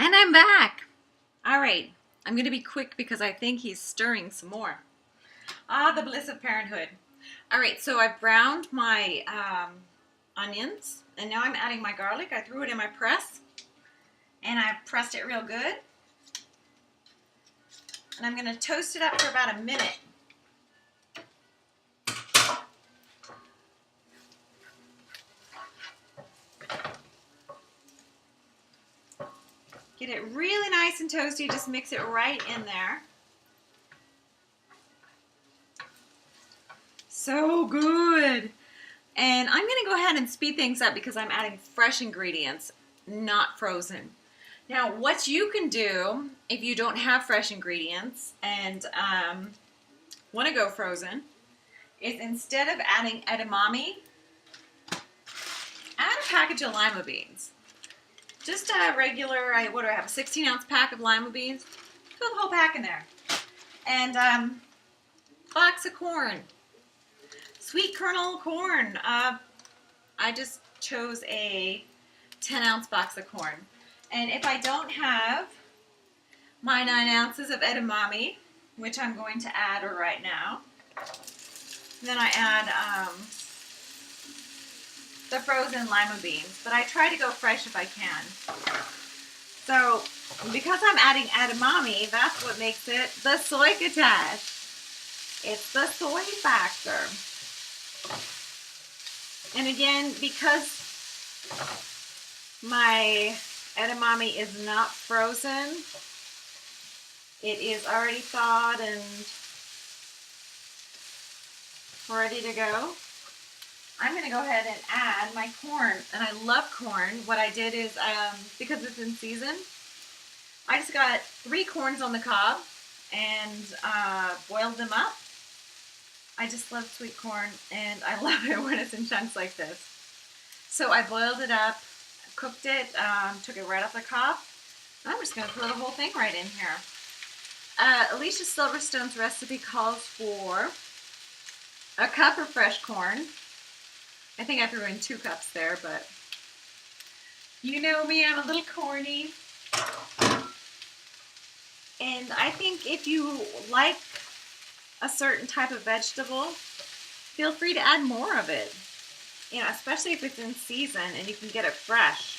And I'm back. All right, I'm going to be quick because I think he's stirring some more. Ah, the bliss of parenthood. All right, so I've browned my onions, and now I'm adding my garlic. I threw it in my press, and I've pressed it real good. And I'm going to toast it up for about a minute. Get it really nice and toasty. Just mix it right in there. So good. And I'm going to go ahead and speed things up because I'm adding fresh ingredients, not frozen. Now, what you can do if you don't have fresh ingredients and want to go frozen is instead of adding edamame, add a package of lima beans. Just a regular, what do I have, a 16-ounce pack of lima beans. Throw the whole pack in there. And box of corn. Sweet kernel corn. I just chose a 10-ounce box of corn. And if I don't have my 9 ounces of edamame, which I'm going to add right now, then I add the frozen lima beans, but I try to go fresh if I can. So, because I'm adding edamame, that's what makes it the Soycatash. It's the soy factor. And again, because my edamame is not frozen, it is already thawed and ready to go. I'm going to go ahead and add my corn, and I love corn. What I did is, because it's in season, I just got 3 corns on the cob and boiled them up. I just love sweet corn, and I love it when it's in chunks like this. So I boiled it up, cooked it, took it right off the cob. I'm just going to throw the whole thing right in here. Alicia Silverstone's recipe calls for a cup of fresh corn. I think I threw in 2 cups there, but you know me, I'm a little corny. And I think if you like a certain type of vegetable, feel free to add more of it. You know, especially if it's in season and you can get it fresh.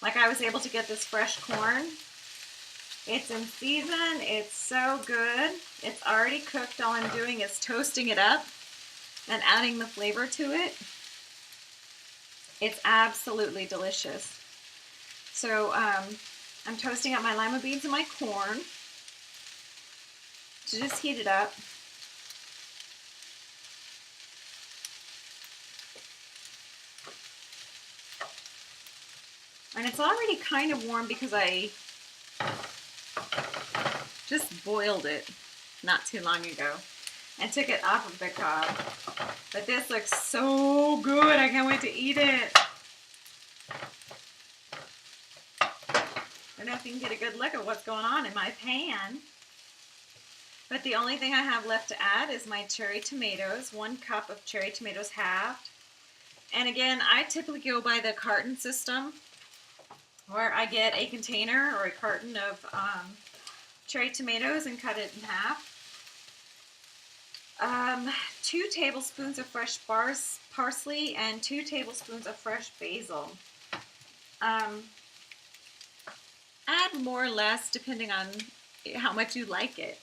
Like I was able to get this fresh corn. It's in season, it's so good. It's already cooked. All I'm doing is toasting it up and adding the flavor to it. It's absolutely delicious. So I'm toasting up my lima beans and my corn to just heat it up. And it's already kind of warm because I just boiled it not too long ago and took it off of the cob. But this looks so good. I can't wait to eat it. I don't know if you can get a good look at what's going on in my pan. But the only thing I have left to add is my cherry tomatoes. 1 cup of cherry tomatoes halved. And again, I typically go by the carton system, where I get a container or a carton of cherry tomatoes and cut it in half. 2 tablespoons of fresh parsley and 2 tablespoons of fresh basil. Add more or less depending on how much you like it.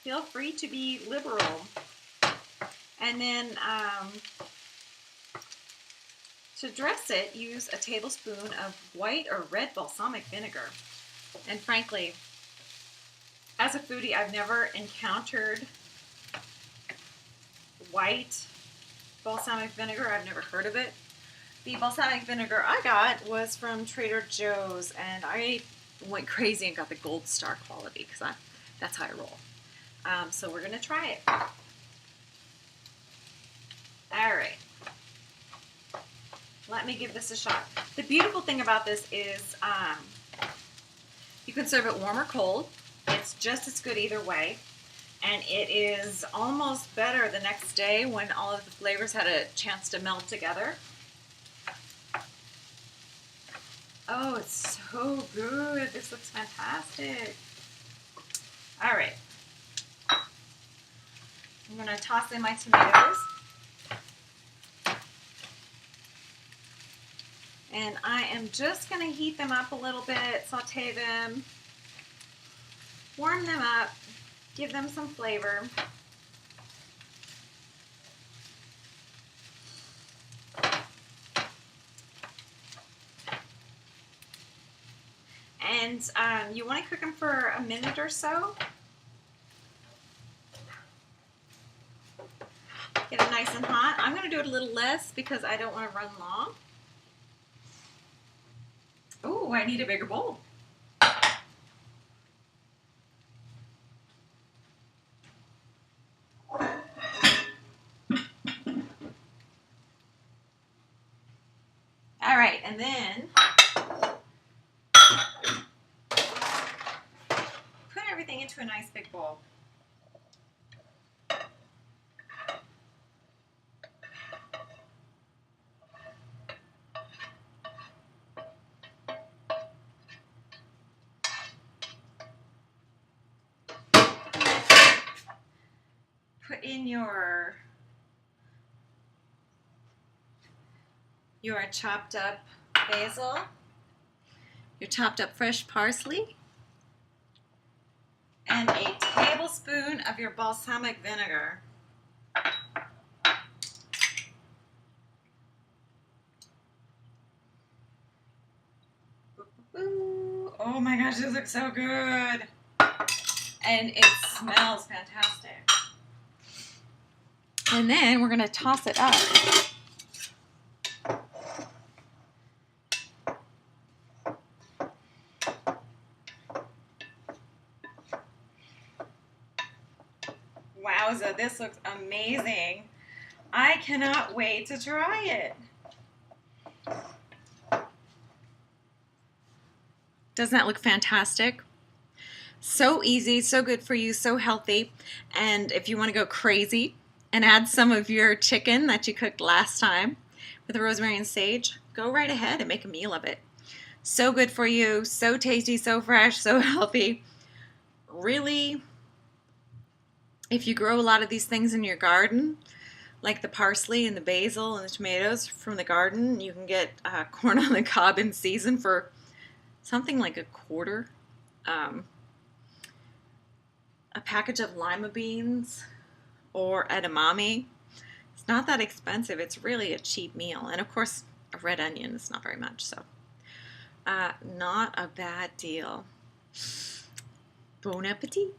Feel free to be liberal. And then to dress it, use a tablespoon of white or red balsamic vinegar. And frankly, as a foodie, I've never encountered white balsamic vinegar. I've never heard of it. The balsamic vinegar I got was from Trader Joe's, and I went crazy and got the gold star quality because that's how I roll. So we're going to try it. All right. Let me give this a shot. The beautiful thing about this is you can serve it warm or cold. It's just as good either way. And it is almost better the next day when all of the flavors had a chance to melt together. Oh, it's so good. This looks fantastic. All right. I'm going to toss in my tomatoes. And I am just going to heat them up a little bit, saute them, warm them up, give them some flavor. And you want to cook them for a minute or so. Get it nice and hot. I'm going to do it a little less because I don't want to run long. Oh, I need a bigger bowl. All right, and then put everything into a nice big bowl. Put in your chopped up basil, your chopped up fresh parsley, and a tablespoon of your balsamic vinegar. Ooh, oh my gosh, this looks so good. And it smells fantastic. And then we're going to toss it up. Wowza, this looks amazing. I cannot wait to try it. Doesn't that look fantastic? So easy, so good for you, so healthy. And if you want to go crazy and add some of your chicken that you cooked last time with the rosemary and sage, go right ahead and make a meal of it. So good for you, so tasty, so fresh, so healthy. Really, if you grow a lot of these things in your garden, like the parsley and the basil and the tomatoes from the garden, you can get corn on the cob in season for something like $1/4. A package of lima beans or edamame. It's not that expensive. It's really a cheap meal. And of course, a red onion is not very much, so not a bad deal. Bon appetit.